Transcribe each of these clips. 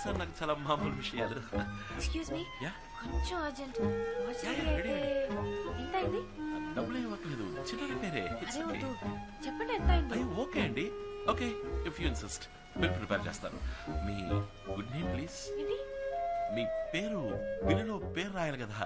అవసరం నాకు చాలా మామూలు విషయాలు. ఎక్స్క్యూజ్ మీ, కొంచెం అర్జెంట్. ఎంత అయింది? డబ్బులు ఏం అక్కర్లేదు, చిన్న రిపేరే. అదే వద్దు, చెప్పండి ఎంత అయింది? ఓకే అండి, okay if you insist bill prepare చేస్తాను. మీ గుడ్ నేమ్ ప్లీజ్. మీ పేరు బిల్లులో పేరు రాయాలి కదా.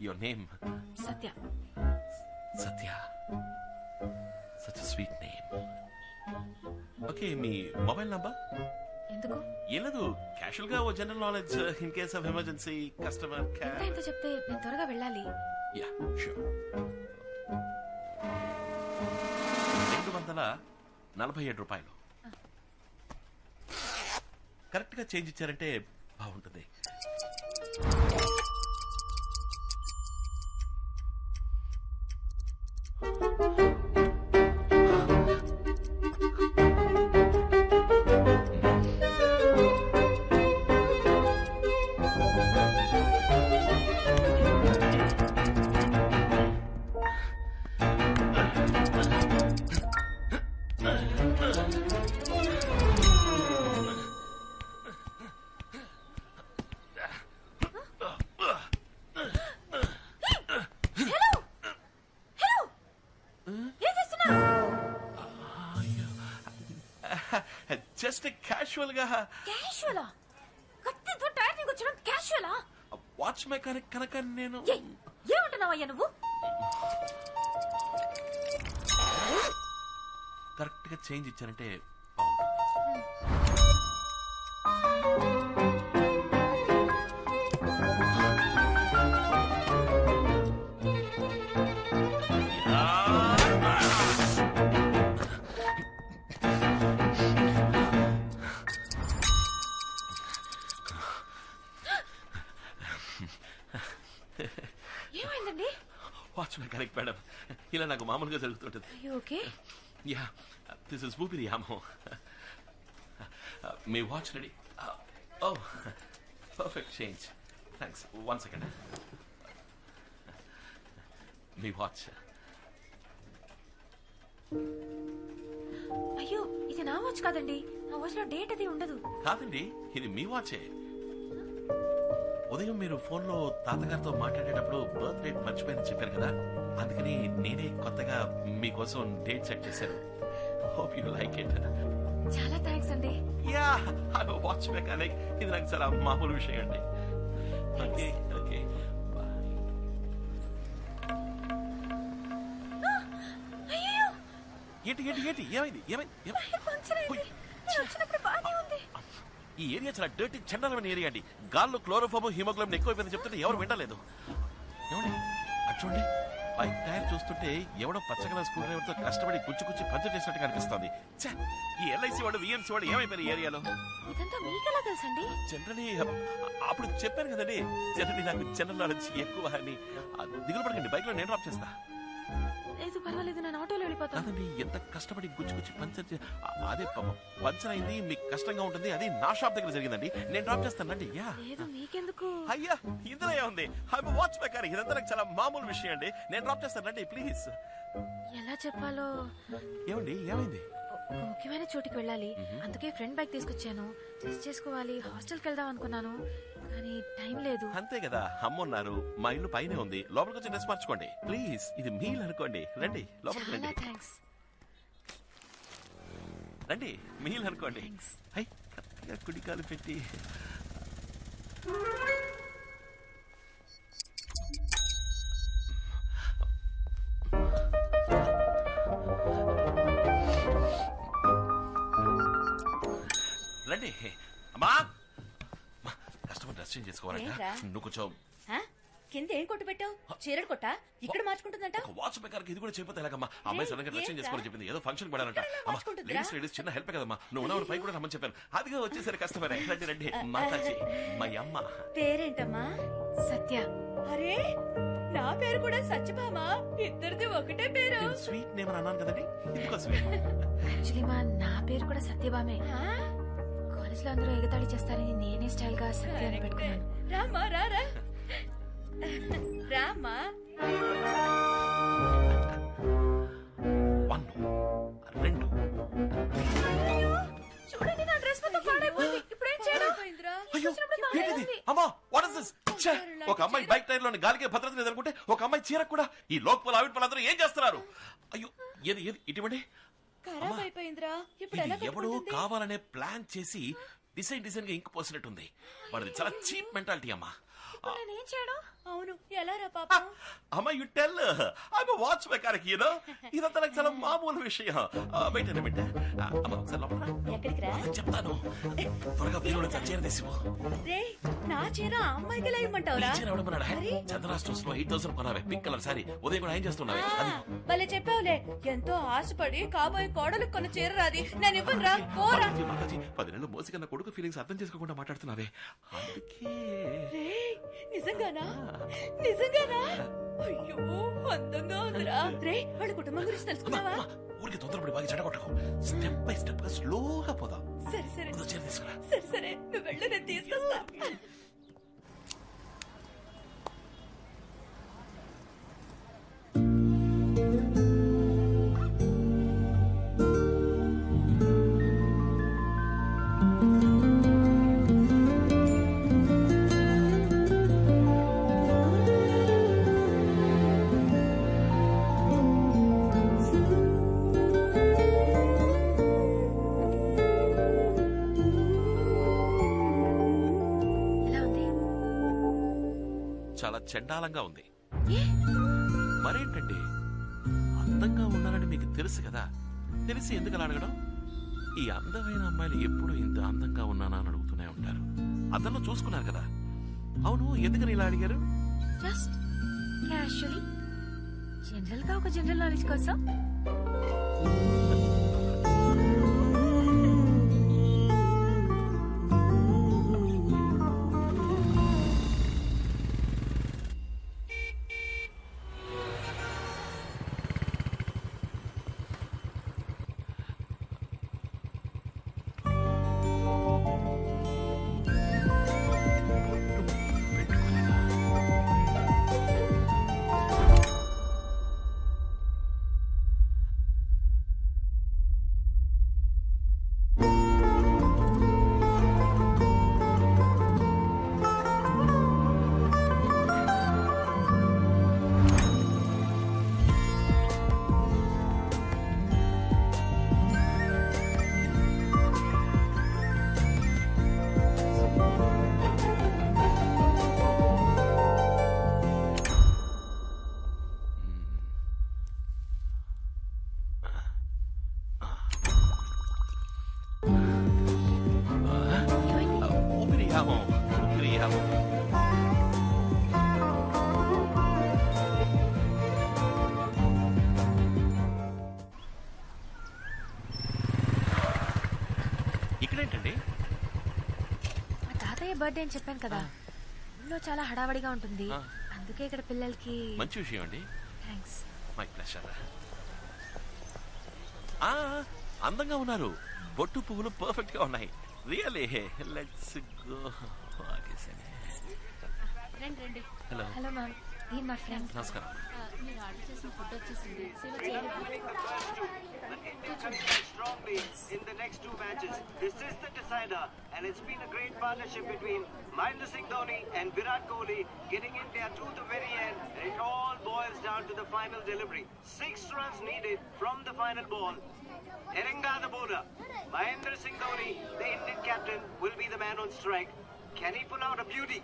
Your name? Satya. Satya, such sweet name. Okay, మీ మొబైల్ నంబర్? ఎందుకు? ఏం లేదు, క్యాషువల్ గా ఓ general knowledge in case of emergency customer care. ఎంత చెప్తే నేను త్వరగా వెళ్ళాలి. Yeah sure. 247 రూపాయలు. కరెక్ట్ గా చేంజ్ ఇచ్చారంటే బాగుంటుంది. జస్ట్ క్యాషువల్ గా. క్యాషువలా? కత్తితో టైర్ ని గుచ్చడం క్యాషువలా? వాచ్ మెకానిక్ కనుక నేను. ఏమంటున్నావయ్యా నువ్వు? కరెక్ట్ గా చేంజ్ ఇచ్చారంటే బాగుంటుంది. ఏమైందండి? వాచ్ మెకానిక్ మేడం, ఇలా నాకు మామూలుగా జరుగుతుంటది. ఓకే? యా, దిస్ ఇస్ ఊపిరి యామో. మీ వాచ్ రెడీ? ఓ పర్ఫెక్ట్ చేంజ్, థ్యాంక్స్. 1 సెకండ్. మీ వాచ్. అయ్యో, ఇది నా వాచ్ కాదండి. నా వాచ్ లో డేట్ అది ఉండదు. కాదండి, ఇది మీ వాచే. ఉదయం మీరు ఫోన్ లో తాతగారితో మాట్లాడేటప్పుడు బర్త్ డేట్ మర్చిపోయిందని చెప్పారు కదా, అందుకని నేనే కొత్తగా మీకోసం డేట్ సెట్ చేశాను. Hope you like it. చాలా థ్యాంక్స్ అండి. Yeah, I am watch mechanic. ఇది నాకు చాలా మామూలు విషయం అండి. Okay okay bye. అయ్యో, ఏంటి ఏంటి ఏంటి ఏమైంది ఏమైంది? పంక్చర్ అయింది. నేను వచ్చినప్పుడు బాగానే ఉంది. ఈ ఏరియా చాలా డర్టీ చండాలమైన ఏరియా అండి. గాల్లో క్లోరోఫామ్ హిమోగ్లోబిన్ ఎక్కువైపోయిందని చెప్తుంటే ఎవరు వినలేదు. ఏమండి చూడండి, బైక్ టైర్ చూస్తుంటే ఎవడో పచ్చగల స్క్రూ డ్రైవర్ తో కష్టపడి కుచ్చి పంచర్ చేసినట్టుగా అనిపిస్తుంది. ఈ ఎల్ఐసి వాడు విఎంసీ వాడు ఏమైపోయారు ఈ ఏరియాలో? ఇదంతా మీకెలా తెలుసండి? జనరలీ అప్పుడు చెప్పాను కదండి, జనరలీ నాకు జనరల్ నాలెడ్జ్ ఎక్కువ అని. దిగులు పడకండి, బైక్ లో నేను డ్రాప్ చేస్తా. లేదు పర్వాలేదు, నేను ఆటోలో వెళ్ళిపోతాను. అదండి, ఎంత కష్టపడి గుచ్చి పంచర్ అదే పంచర్ అయింది, మీకు కష్టంగా ఉంటుంది. అది నా షాప్ దగ్గర జరిగిందండి, నేను డ్రాప్ చేస్తానండి. యా లేదు మీకెందుకు? అయ్యా, ఇందులో ఏముంది? వాచ్ మెకానిక్, ఇదంతా నాకు చాలా మామూలు విషయం అండి. నేను డ్రాప్ చేస్తానండి ప్లీజ్. ఎలా చెప్పాలో. ఏమండి ఏమైంది? ఒక ముఖ్యమైన చోటికి వెళ్ళాలి, అందుకే ఫ్రెండ్ బైక్ తీసుకొచ్చాను. టెస్ట్ చేసుకోవాలి, హాస్టల్కి వెళ్దాం అనుకున్నాను, కానీ టైం లేదు. అంతే కదా, అమ్మున్నారు. మా ఇల్లు పైనే ఉంది, లోపలికి వచ్చి డ్రెస్ మార్చుకోండి ప్లీజ్. ఇది మీల్ అనుకోండి, రండి లోపలికి రండి. థ్యాంక్స్. రండి, మీల్ అనుకోండి. హై, కుడికాలు పెట్టి. రండి. అమ్మా, కస్టమర్ డ్రెస్ చేంజ్ చేసుకోవాలంట. నువ్వు కొంచెం కింద ఏం కొట్టు పెట్టావు? చీరడు కొట్ట ఇక్కడ మార్చుకుంటుందంట. వాచ్ మెకానిక్ ఇది కూడా చెప్పితే ఎలాగమ్మా? అమ్మాయి సడన్గా డ్రెస్ చేంజ్ చేసుకోవాలని చెప్పింది, ఏదో ఫంక్షన్ పడాలంట. లేడీస్ చిన్న హెల్ప్ కదమ్మా, నువ్వు ఉన్న పై కూడా రమ్మని చెప్పాను. అదిగా వచ్చేసరి కస్టమర్. రండి రండి, మాతాజీ మా అమ్మ. పేరేంటమ్మా? సత్య. అరే, నా పేరు కూడా సత్యభామ. ఇద్దరిది ఒకటే పేరు. స్వీట్ నేమ్ అని అన్నాను కదండి, ఎందుకో స్వీట్. యాక్చువల్లీ నా పేరు కూడా సత్యభామే. కాలేజ్ లో అందరూ ఎగతాళి చేస్తారని నేనే స్టైల్ గా సత్య అని పెట్టుకున్నాను. రామా రారా రామా. 1 2 చూడండి నా డ్రెస్ మొత్తం పాడైపోయింది. ఇప్పుడు ఏం చేయడం? అయిపోయిందిరా. అయ్యో ఏంటిది అమ్మా వాట్ ఇస్ దిస్ ఒక అమ్మాయి బైక్ టైర్ లోని గాలికే భద్రత లేదనుకుంటే ఒక అమ్మాయి చీరకు కూడా ఈ లోకల్ ఆవిడ వాళ్ళందరూ ఏం చేస్తున్నారు? అయ్యో ఏది ఏది ఇటువంటి ఖరాబ్ అయిపోయిందిరా. ఇప్పుడు ఎలా ఇది ఎవడో కట్టుకుంటుంది? కావాలనే ప్లాన్ చేసి డిజైన్ గా ఇంక్ పోసినట్టుంది. వాడిది చాలా చీప్ మెంటాలిటీ అమ్మా. ఇప్పుడు నేనేం చేయడం? అవును ఎలా రా పాపం. అమ్మా you tell I'm a watch mechanic you know ఇదంతా నాకు చాలా మామూలు విషయం. వెయిట్ అన్న బిడ్డ అమ్మా ఒకసారి లోపల రా. ఎక్కడికి రా? చెప్తాను త్వరగా బీరులో చీర తీసిపో. రే నా చీర ఆ అమ్మాయికి ఎలా ఇమ్మంటావురా? చీర ఎవడమన్నాడా? చంద్ర స్టోర్స్ లో 8000 కొనావే పింక్ కలర్ సారీ. ఉదయం కూడా ఏం చేస్తున్నావే అది భలే చెప్పావులే. ఎంతో ఆశపడి కాబోయే కోడలు కొన్న చీర రాది. నేను ఇవ్వను రా. పోరా. 10 నెలలు మోసి కన్నా కొడుకు ఫీలింగ్స్ అర్థం చేసుకోకుండా మాట్లాడుతున్నావే అందుకే. రే నిజంగానా? నిజంగానా? అయ్యో అందంగా ఉందిరా. రే వాళ్ళ కుటుంబం గురించి తెలుసుకున్నావా? ఊరికి తొందరపడి బాగా చెడగొట్టకు. స్టెప్ బై స్టెప్ గా స్లోగా పోదాం. సరే సరే ముందు చీర తీసుకురా. సరే సరే నువ్వు వెళ్ళు నేను తీసుకొస్తా. ఎలా ఉంది? చాలా చండాలంగా ఉంది. ఏ? మరేంటండి అందంగా ఉన్నారని మీకు తెలుసు కదా, తెలిసి ఎందుకు అలా అడగడం? ఈ అందమైన అమ్మాయిలు ఎప్పుడు ఇంత అందంగా ఉన్నానా అని అడుగుతూనే ఉంటారు. అద్దంలో చూసుకున్నారు కదా. అవును ఎందుకని ఇలా అడిగారు? జస్ట్ క్యాషువల్లీ జనరల్ గా ఒక జనరల్ నాలెడ్జ్ కోసం. ఊపిరియాము. ఇక్కడేంటండి? మా తాతయ్య బర్త్డే అని చెప్పాను కదా, ఊళ్ళో చాలా హడావడిగా ఉంటుంది. అందుకే ఇక్కడ పిల్లలకి. మంచి విషయం అండి. థ్యాంక్స్. My pleasure. అందంగా ఉన్నారు. బొట్టు పువ్వులు పర్ఫెక్ట్ గా ఉన్నాయి. Really let's go. రండి హలో హలో మ్యామ్, ఈయన మా ఫ్రెండ్. నమస్కారం. మీరు ఆర్డర్ చేసిన ఫుడ్ వచ్చేసింది. Strongly in the next two matches. This is the decider, and it's been a great partnership between Mahendra Singh Dhoni and Virat Kohli, getting India to the very end. And it all boils down to the final delivery. 6 runs needed from the final ball. Eranga the bowler, Mahendra Singh Dhoni, the Indian captain, will be the man on strike. Can he pull out a beauty?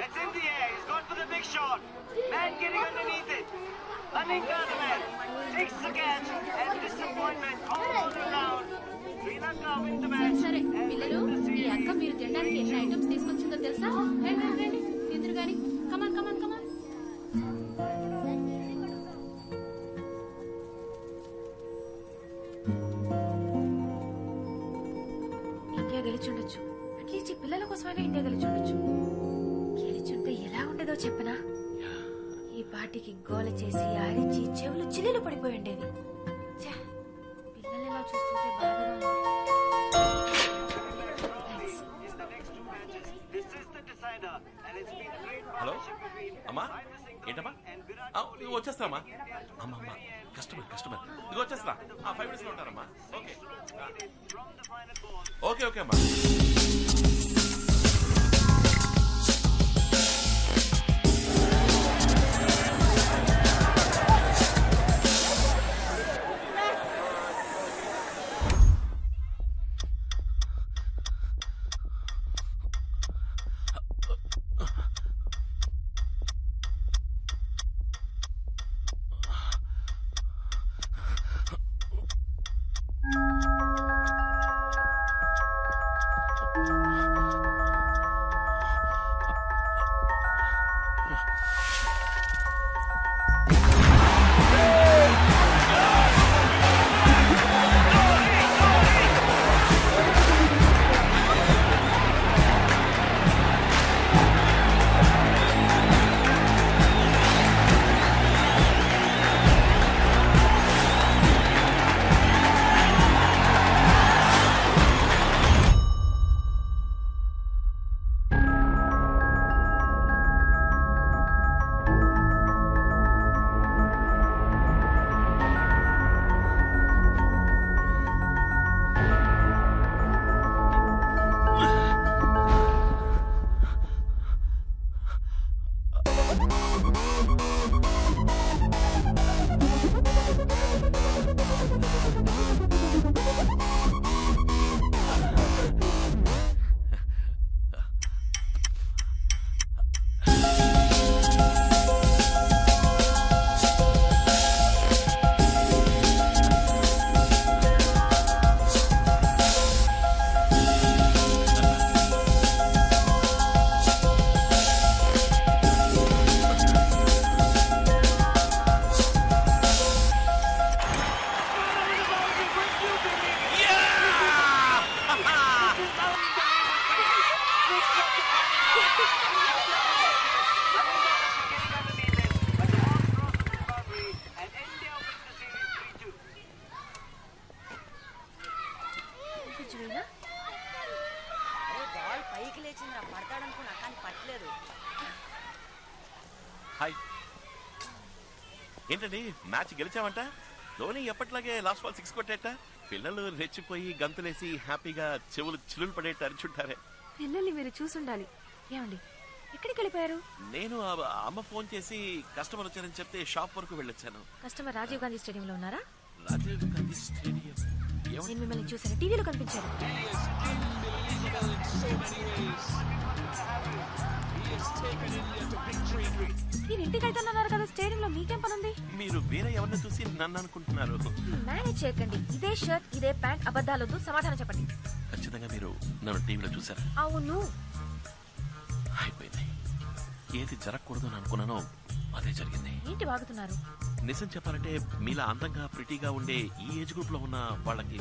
It's in the air. He's gone for the big shot. Man getting underneath it. Aninga the man takes the catch, and disappointment all around. Sri Lanka win the match. సరే and పిల్లలు, win the me series. అక్క మీరు తినడానికి ఎన్ని items తీసుకొచ్చిందో తెలుసా? రండి రండి రండి, తిందురు గాని. కమాన్ కమాన్ కమాన్. ఇండియా గెలిచుండొచ్చు. అట్లీస్ట్ ఈ పిల్లల కోసమైనా ఇండియా గెలిచుండొచ్చు. గెలిచుంటే ఎలా ఉండేదో చెప్పనా? ఈ పార్టీకి గోల చేసి ఆరించి చెవులు చిల్లులు పడిపోయి ఉండేవి. ఛే, పిల్లల్ని ఇలా చూస్తుంటే బాధగా ఉంది. Thanks. In the next two matches, this is the decider, and it's been a great hello partnership between అమ్మా Mahendra Singh ఏంటమ్మా Dhoni and Virat ఆ, Kohli. ఇదిగో వచ్చేస్తామా అమ్మా అమ్మా కస్టమర్ ఇదిగో వచ్చేస్తా 5 minutes లో ఉంటారమ్మా okay From the final ball. Okay okay అమ్మా బాల్ పైకి లేచిందిరా పడతాడనుకున్నా కానీ పట్టలేదు. హాయ్ ఏంటండి మ్యాచ్ గెలిచామంట ధోని ఎప్పటిలాగే లాస్ట్ బాల్ 6 కొట్టేట పిల్లలు రెచ్చిపోయి గంతులేసి హ్యాపీగా చెవులు చిల్లులు పడేట్టు అరిచుంటారే పిల్లల్ని మీరు చూసుండాలి. ఏమండి ఎక్కడికి వెళ్ళిపోయారు? నేను అమ్మ ఫోన్ చేసి కస్టమర్ వచ్చారని చెప్తే షాప్ వరకు వెళ్ళొచ్చాను. కస్టమర్ రాజీవ్ గాంధీ స్టేడియంలో ఉన్నారా? రాజీవ్ గాంధీ స్టేడియం నేను మిమ్మల్ని చూసాను, టీవీలో కనిపించారు. మీరు ఇంటికి వెళ్తున్నారు కదా, స్టేడియంలో మీకేం పని ఉంది? మీరు వేరే ఎవరిని చూసి నన్ను అనుకుంటున్నారు. మేనేజ్ చేయకండి. ఇదే షర్ట్ ఇదే ప్యాంట్, అబద్ధాలొద్దు, సమాధానం చెప్పండి. ఖచ్చితంగా మీరు నన్ను టీవీలో చూసారా? అవును. అయిపోయింది. ఏది జరగకూడదు అని అనుకున్నానో అదే జరిగింది. ఏంటి వాగుతున్నారు? నిజం చెప్పాలంటే మీలా అందంగా ప్రిటీగా ఉండే ఈ ఏజ్ గ్రూప్ లో ఉన్న వాళ్ళకి